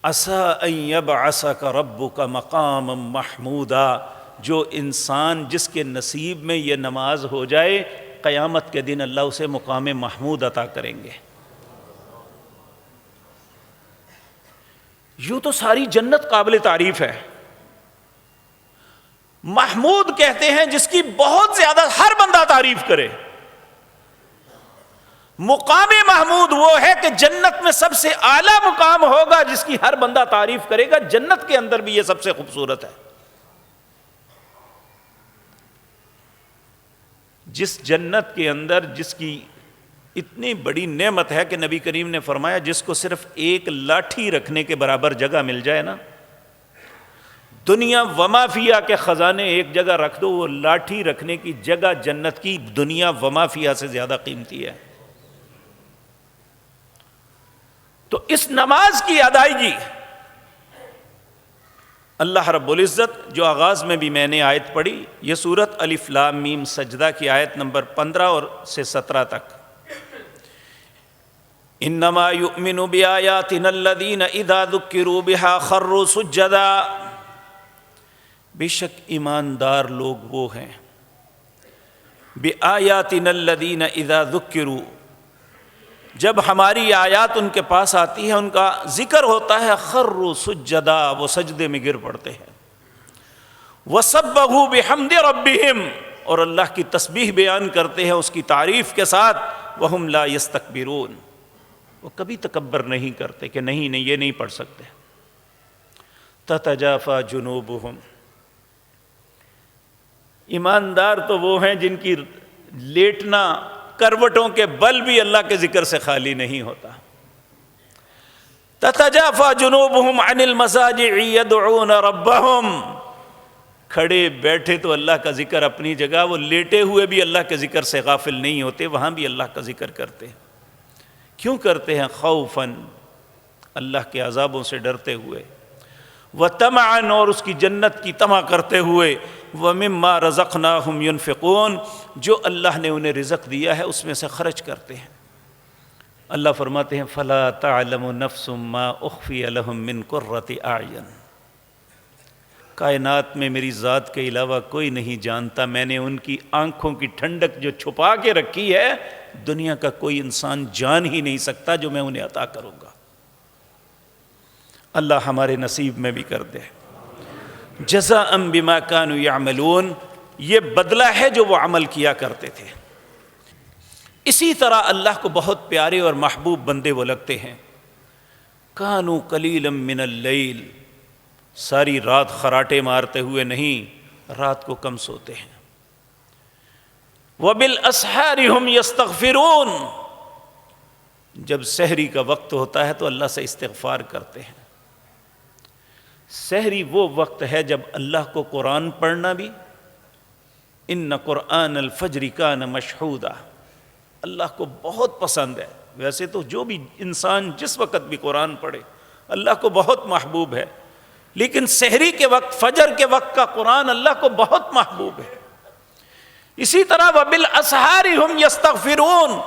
عَسَىٰ أَن يَبْعَثَكَ رَبُّكَ مَقَامًا مَحْمُودًا، جو انسان جس کے نصیب میں یہ نماز ہو جائے، قیامت کے دن اللہ اسے مقام محمود عطا کریں گے۔ یوں تو ساری جنت قابل تعریف ہے، محمود کہتے ہیں جس کی بہت زیادہ ہر بندہ تعریف کرے۔ مقام محمود وہ ہے کہ جنت میں سب سے اعلیٰ مقام ہوگا جس کی ہر بندہ تعریف کرے گا۔ جنت کے اندر بھی یہ سب سے خوبصورت ہے۔ جس جنت کے اندر جس کی اتنی بڑی نعمت ہے کہ نبی کریم نے فرمایا جس کو صرف ایک لاٹھی رکھنے کے برابر جگہ مل جائے نا، دنیا وما فیہا کے خزانے ایک جگہ رکھ دو، وہ لاٹھی رکھنے کی جگہ جنت کی دنیا وما فیہا سے زیادہ قیمتی ہے۔ تو اس نماز کی ادائیگی اللہ رب العزت، جو آغاز میں بھی میں نے آیت پڑھی، یہ سورۃ الف لام میم سجدہ کی آیت نمبر 15 اور سے 17 تک، انما یؤمن بآیاتنا الذین اذا ذکروا بها خروا سجدا، بے شک ایماندار لوگ وہ ہیں، بآیاتنا الذین اذا ذکروا، جب ہماری آیات ان کے پاس آتی ہے، ان کا ذکر ہوتا ہے، خروا سجدا، وہ سجدے میں گر پڑتے ہیں، وسبحوا بحمد ربہم، اور اللہ کی تسبیح بیان کرتے ہیں اس کی تعریف کے ساتھ، وہم لا یستکبرون، وہ کبھی تکبر نہیں کرتے کہ نہیں یہ نہیں پڑھ سکتے۔ تتجافی جنوبہم، ایماندار تو وہ ہیں جن کی لیٹنا کروٹوں کے بل بھی اللہ کے ذکر سے خالی نہیں ہوتا۔ تتجافی جنوبہم عن المضاجع یدعون ربہم، کھڑے بیٹھے تو اللہ کا ذکر اپنی جگہ، وہ لیٹے ہوئے بھی اللہ کے ذکر سے غافل نہیں ہوتے، وہاں بھی اللہ کا ذکر کرتے ہیں۔ کیوں کرتے ہیں؟ خوفاً، اللہ کے عذابوں سے ڈرتے ہوئے، وطمعاً، اور اس کی جنت کی طمع کرتے ہوئے، ومما رزقناہم ينفقون، جو اللہ نے انہیں رزق دیا ہے اس میں سے خرچ کرتے ہیں۔ اللہ فرماتے ہیں فلا تعلم نفس ما اخفی لهم من قرۃ اعین، کائنات میں میری ذات کے علاوہ کوئی نہیں جانتا، میں نے ان کی آنکھوں کی ٹھنڈک جو چھپا کے رکھی ہے، دنیا کا کوئی انسان جان ہی نہیں سکتا، جو میں انہیں عطا کروں گا۔ اللہ ہمارے نصیب میں بھی کر دے۔ جزاء بما كانوا يعملون، یہ بدلہ ہے جو وہ عمل کیا کرتے تھے۔ اسی طرح اللہ کو بہت پیارے اور محبوب بندے وہ لگتے ہیں، كانوا قليلا من اللیل، ساری رات خراٹے مارتے ہوئے نہیں، رات کو کم سوتے ہیں۔ وبالاسحار هم يستغفرون، جب سحری کا وقت ہوتا ہے تو اللہ سے استغفار کرتے ہیں۔ سحری وہ وقت ہے جب اللہ کو قرآن پڑھنا بھی، ان قرآن الفجر کان مشہودا، اللہ کو بہت پسند ہے۔ ویسے تو جو بھی انسان جس وقت بھی قرآن پڑھے اللہ کو بہت محبوب ہے، لیکن سحری کے وقت، فجر کے وقت کا قرآن اللہ کو بہت محبوب ہے۔ اسی طرح وبالاسحار هم یستغفرون،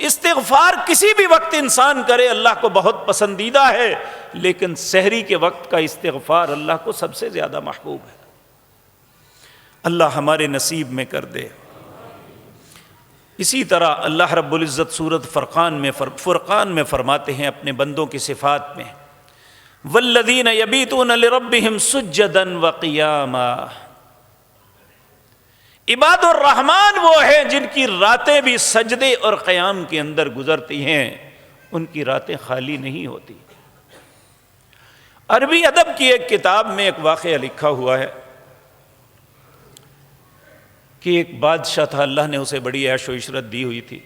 استغفار کسی بھی وقت انسان کرے اللہ کو بہت پسندیدہ ہے، لیکن سحری کے وقت کا استغفار اللہ کو سب سے زیادہ محبوب ہے۔ اللہ ہمارے نصیب میں کر دے۔ اسی طرح اللہ رب العزت سورۃ فرقان میں فرماتے ہیں اپنے بندوں کی صفات میں، والذین یبیتون لربہم سجدا وقیاما، عباد الرحمن وہ ہیں جن کی راتیں بھی سجدے اور قیام کے اندر گزرتی ہیں، ان کی راتیں خالی نہیں ہوتی۔ عربی ادب کی ایک کتاب میں ایک واقعہ لکھا ہوا ہے کہ ایک بادشاہ تھا، اللہ نے اسے بڑی عیش و عشرت دی ہوئی تھی۔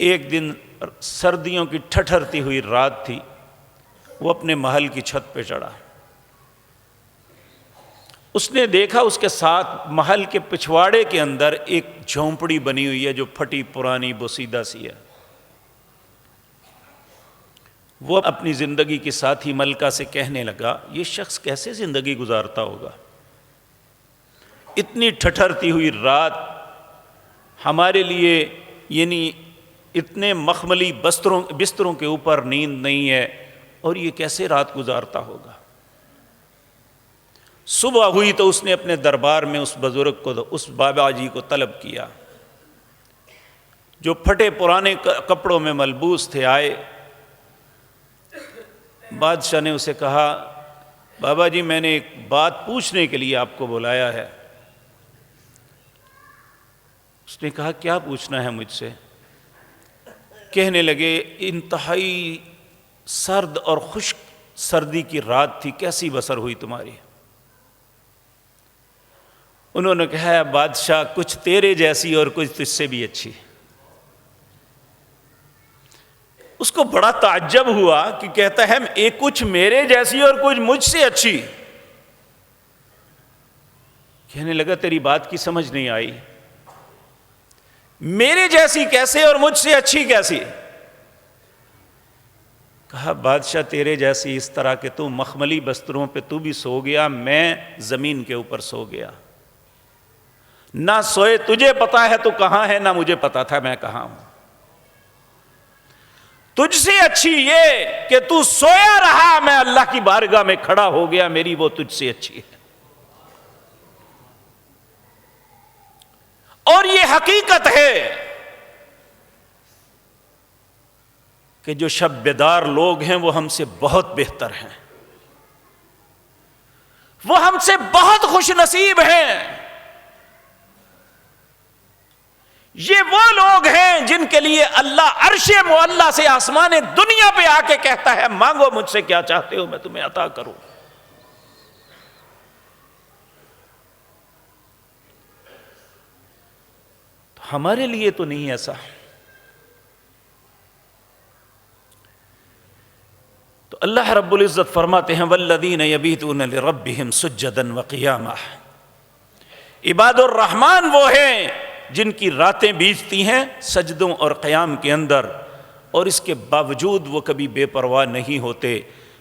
ایک دن سردیوں کی ٹھٹھرتی ہوئی رات تھی، وہ اپنے محل کی چھت پہ چڑھا، اس نے دیکھا اس کے ساتھ محل کے پچھواڑے کے اندر ایک جھونپڑی بنی ہوئی ہے جو پھٹی پرانی بوسیدہ سی ہے۔ وہ اپنی زندگی کے ساتھی ملکہ سے کہنے لگا، یہ شخص کیسے زندگی گزارتا ہوگا؟ اتنی ٹھٹھرتی ہوئی رات ہمارے لیے، یعنی اتنے مخملی بستروں کے اوپر نیند نہیں ہے، اور یہ کیسے رات گزارتا ہوگا؟ صبح ہوئی تو اس نے اپنے دربار میں اس بزرگ کو، اس بابا جی کو طلب کیا، جو پھٹے پرانے کپڑوں میں ملبوس تھے، آئے۔ بادشاہ نے اسے کہا، بابا جی میں نے ایک بات پوچھنے کے لیے آپ کو بلایا ہے۔ اس نے کہا کیا پوچھنا ہے مجھ سے؟ کہنے لگے انتہائی سرد اور خشک سردی کی رات تھی، کیسی بسر ہوئی تمہاری؟ انہوں نے کہا بادشاہ کچھ تیرے جیسی اور کچھ تجھ سے بھی اچھی۔ اس کو بڑا تعجب ہوا کہ کہتا ہے ایک کچھ میرے جیسی اور کچھ مجھ سے اچھی۔ کہنے لگا تیری بات کی سمجھ نہیں آئی، میرے جیسی کیسے اور مجھ سے اچھی کیسی؟ کہا بادشاہ تیرے جیسی اس طرح کہ تو مخملی بستروں پہ تو بھی سو گیا، میں زمین کے اوپر سو گیا، نہ سوئے تجھے پتا ہے تو کہاں ہے، نہ مجھے پتا تھا میں کہاں ہوں۔ تجھ سے اچھی یہ کہ تو سویا رہا، میں اللہ کی بارگاہ میں کھڑا ہو گیا، میری وہ تجھ سے اچھی ہے۔ اور یہ حقیقت ہے کہ جو شب بیدار لوگ ہیں وہ ہم سے بہت بہتر ہیں، وہ ہم سے بہت خوش نصیب ہیں۔ یہ وہ لوگ ہیں جن کے لیے اللہ عرش معلیٰ سے آسمان دنیا پہ آ کے کہتا ہے مانگو مجھ سے کیا چاہتے ہو میں تمہیں عطا کروں۔ ہمارے لیے تو نہیں ایسا۔ تو اللہ رب العزت فرماتے ہیں والذین یبیتون لربہم سجدا وقیاما، عباد الرحمن وہ ہیں جن کی راتیں بیتتی ہیں سجدوں اور قیام کے اندر، اور اس کے باوجود وہ کبھی بے پرواہ نہیں ہوتے۔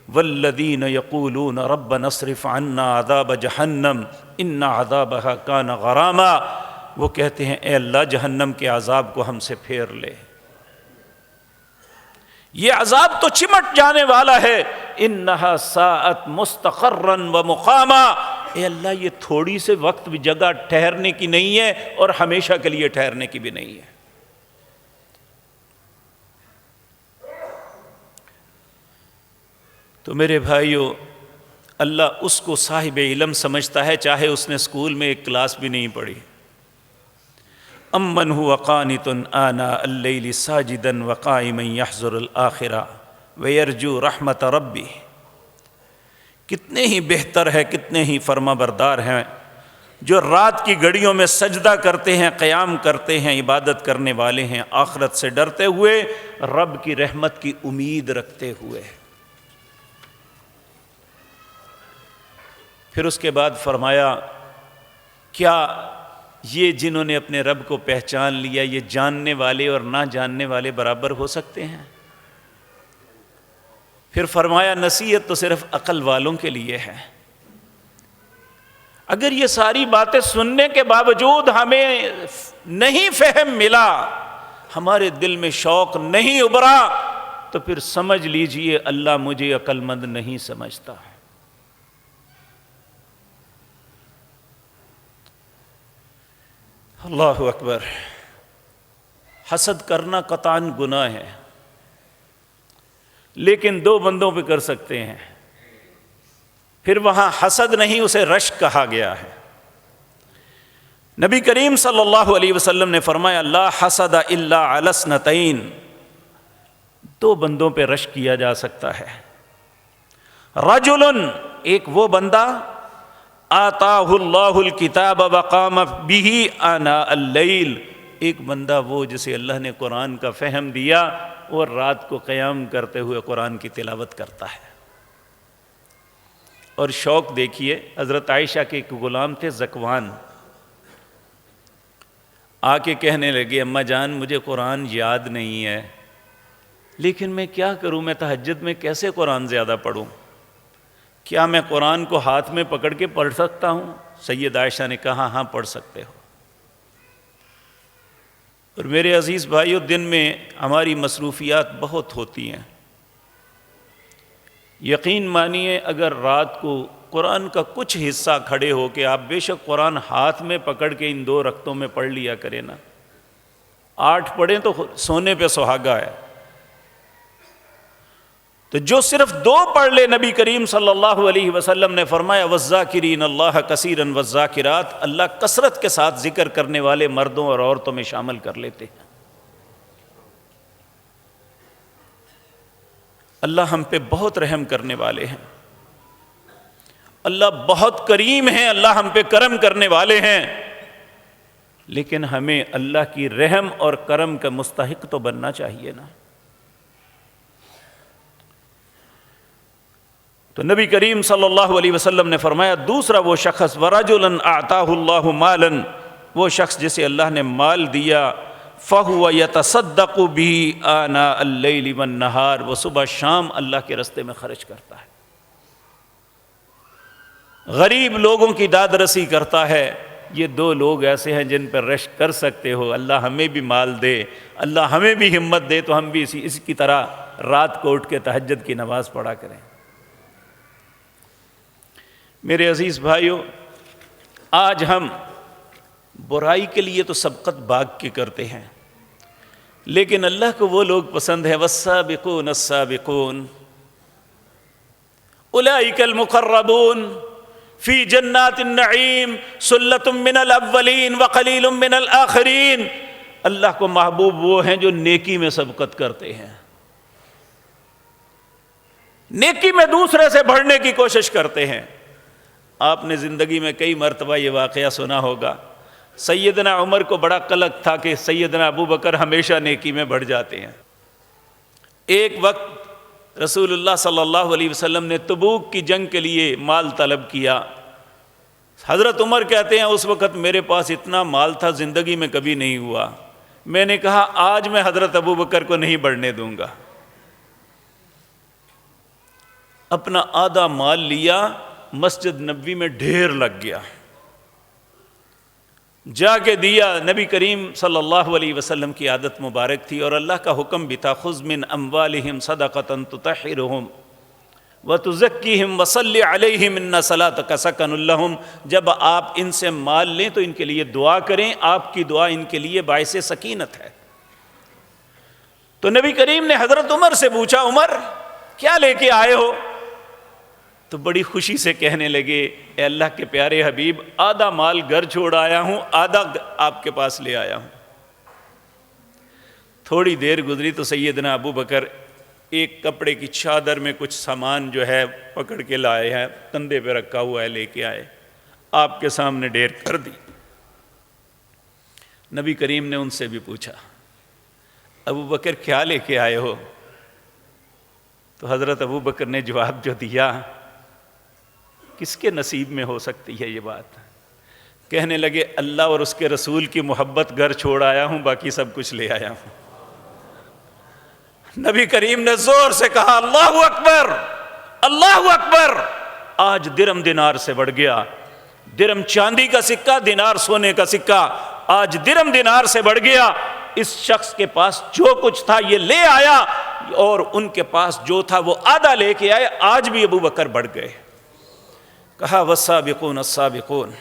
والذین یقولون ربنا اصرف عنا عذاب جہنم ان عذابها کان غراما، وہ کہتے ہیں اے اللہ جہنم کے عذاب کو ہم سے پھیر لے، یہ عذاب تو چمٹ جانے والا ہے، انہا ساعت مستقرا و مقاما، اے اللہ یہ تھوڑی سے وقت بھی جگہ ٹھہرنے کی نہیں ہے اور ہمیشہ کے لیے ٹھہرنے کی بھی نہیں ہے۔ تو میرے بھائیو، اللہ اس کو صاحب علم سمجھتا ہے چاہے اس نے اسکول میں ایک کلاس بھی نہیں پڑھی۔ امن هو قانت آناء اللیل ساجدا وقائما یحذر الآخرہ ویرجو رحمت ربی، کتنے ہی بہتر ہے، کتنے ہی فرما بردار ہیں جو رات کی گھڑیوں میں سجدہ کرتے ہیں، قیام کرتے ہیں، عبادت کرنے والے ہیں، آخرت سے ڈرتے ہوئے، رب کی رحمت کی امید رکھتے ہوئے۔ پھر اس کے بعد فرمایا کیا یہ جنہوں نے اپنے رب کو پہچان لیا یہ جاننے والے اور نہ جاننے والے برابر ہو سکتے ہیں؟ پھر فرمایا نصیحت تو صرف عقل والوں کے لیے ہے۔ اگر یہ ساری باتیں سننے کے باوجود ہمیں نہیں فہم ملا، ہمارے دل میں شوق نہیں ابھرا، تو پھر سمجھ لیجئے اللہ مجھے عقل مند نہیں سمجھتا۔ اللہ اکبر۔ حسد کرنا قطعاً گناہ ہے، لیکن دو بندوں پہ کر سکتے ہیں، پھر وہاں حسد نہیں اسے رشک کہا گیا ہے۔ نبی کریم صلی اللہ علیہ وسلم نے فرمایا لا حسد الا علی اثنتین، دو بندوں پہ رشک کیا جا سکتا ہے۔ رجل، ایک وہ بندہ آتاہ اللہ الکتاب وقام بہ آناء اللیل، ایک بندہ وہ جسے اللہ نے قرآن کا فہم دیا اور رات کو قیام کرتے ہوئے قرآن کی تلاوت کرتا ہے۔ اور شوق دیکھیے، حضرت عائشہ کے ایک غلام تھے ذکوان، آ کے کہنے لگے اماں جان مجھے قرآن یاد نہیں ہے، لیکن میں کیا کروں، میں تہجد میں کیسے قرآن زیادہ پڑھوں، کیا میں قرآن کو ہاتھ میں پکڑ کے پڑھ سکتا ہوں؟ سید عائشہ نے کہا ہاں پڑھ سکتے ہو۔ اور میرے عزیز بھائیو، دن میں ہماری مصروفیات بہت ہوتی ہیں، یقین مانیے اگر رات کو قرآن کا کچھ حصہ کھڑے ہو کے آپ بے شک قرآن ہاتھ میں پکڑ کے ان 2 رکعتوں میں پڑھ لیا کریں نا، 8 پڑھیں تو سونے پہ سہاگا ہے۔ تو جو صرف 2 پڑھ لے، نبی کریم صلی اللہ علیہ وسلم نے فرمایا والذاکرین اللہ کثیرا والذاکرات، اللہ کثرت کے ساتھ ذکر کرنے والے مردوں اور عورتوں میں شامل کر لیتے ہیں۔ اللہ ہم پہ بہت رحم کرنے والے ہیں، اللہ بہت کریم ہیں، اللہ ہم پہ کرم کرنے والے ہیں، لیکن ہمیں اللہ کی رحم اور کرم کا مستحق تو بننا چاہیے نا۔ تو نبی کریم صلی اللہ علیہ وسلم نے فرمایا دوسرا وہ شخص ورجلا اعطاہ اللہ مالا، وہ شخص جسے اللہ نے مال دیا، فہو یتصدق به آناء اللیل والنہار، وہ صبح شام اللہ کے راستے میں خرچ کرتا ہے، غریب لوگوں کی داد رسی کرتا ہے۔ یہ 2 لوگ ایسے ہیں جن پر رشک کر سکتے ہو، اللہ ہمیں بھی مال دے، اللہ ہمیں بھی ہمت دے تو ہم بھی اسی کی طرح رات کو اٹھ کے تہجد کی نماز پڑھا کریں۔ میرے عزیز بھائیو، آج ہم برائی کے لیے تو سبقت بھاگ کے کرتے ہیں، لیکن اللہ کو وہ لوگ پسند ہے والسابقون السابقون اولئک المقربون فی جنات النعیم ثلۃ من الاولین وقلیل من الآخرین۔ اللہ کو محبوب وہ ہیں جو نیکی میں سبقت کرتے ہیں، نیکی میں دوسرے سے بڑھنے کی کوشش کرتے ہیں۔ آپ نے زندگی میں کئی مرتبہ یہ واقعہ سنا ہوگا، سیدنا عمر کو بڑا قلق تھا کہ سیدنا ابو بکر ہمیشہ نیکی میں بڑھ جاتے ہیں۔ ایک وقت رسول اللہ صلی اللہ علیہ وسلم نے تبوک کی جنگ کے لیے مال طلب کیا۔ حضرت عمر کہتے ہیں اس وقت میرے پاس اتنا مال تھا زندگی میں کبھی نہیں ہوا، میں نے کہا آج میں حضرت ابو بکر کو نہیں بڑھنے دوں گا۔ اپنا آدھا مال لیا، مسجد نبوی میں ڈھیر لگ گیا، جا کے دیا۔ نبی کریم صلی اللہ علیہ وسلم کی عادت مبارک تھی اور اللہ کا حکم بھی تھا، خذ من اموالہم صدقۃ تطہرہم وتزکیہم وصلی علیہم ان صلاتک سکن لہم۔ جب آپ ان سے مال لیں تو ان کے لیے دعا کریں، آپ کی دعا ان کے لیے باعث سکینت ہے۔ تو نبی کریم نے حضرت عمر سے پوچھا، عمر کیا لے کے آئے ہو؟ تو بڑی خوشی سے کہنے لگے، اے اللہ کے پیارے حبیب، آدھا مال گھر چھوڑ آیا ہوں، آدھا آپ کے پاس لے آیا ہوں۔ تھوڑی دیر گزری تو سیدنا ابو بکر ایک کپڑے کی چادر میں کچھ سامان جو ہے پکڑ کے لائے ہیں، کندھے پہ رکھا ہوا ہے، لے کے آئے، آپ کے سامنے ڈھیر کر دی۔ نبی کریم نے ان سے بھی پوچھا، ابو بکر کیا لے کے آئے ہو؟ تو حضرت ابو بکر نے جواب جو دیا، کس کے نصیب میں ہو سکتی ہے یہ بات؟ کہنے لگے، اللہ اور اس کے رسول کی محبت گھر چھوڑ آیا ہوں، باقی سب کچھ لے آیا ہوں۔ نبی کریم نے زور سے کہا، اللہ اکبر، اللہ اکبر۔ آج درم دینار سے بڑھ گیا، درم چاندی کا سکہ، دینار سونے کا سکہ، آج درم دینار سے بڑھ گیا۔ اس شخص کے پاس جو کچھ تھا یہ لے آیا، اور ان کے پاس جو تھا وہ آدھا لے کے آئے۔ آج بھی ابو بکر بڑھ گئے۔ کہا والسابقون السابقون،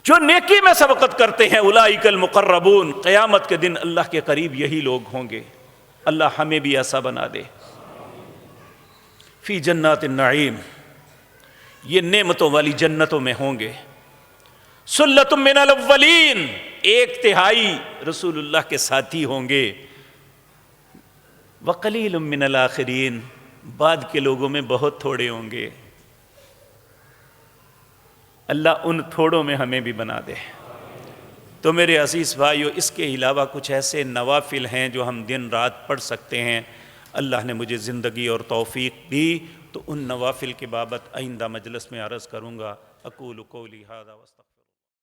جو نیکی میں سبقت کرتے ہیں، اولئک المقربون، قیامت کے دن اللہ کے قریب یہی لوگ ہوں گے۔ اللہ ہمیں بھی ایسا بنا دے۔ فی جنات النعیم، یہ نعمتوں والی جنتوں میں ہوں گے۔ ثلۃ من الاولین، ایک تہائی رسول اللہ کے ساتھی ہوں گے۔ وقلیل من الآخرین، بعد کے لوگوں میں بہت تھوڑے ہوں گے۔ اللہ ان تھوڑوں میں ہمیں بھی بنا دے۔ تو میرے عزیز بھائیو، اس کے علاوہ کچھ ایسے نوافل ہیں جو ہم دن رات پڑھ سکتے ہیں۔ اللہ نے مجھے زندگی اور توفیق دی تو ان نوافل کی بابت آئندہ مجلس میں عرض کروں گا۔ اقول قولی ھذا واستغفر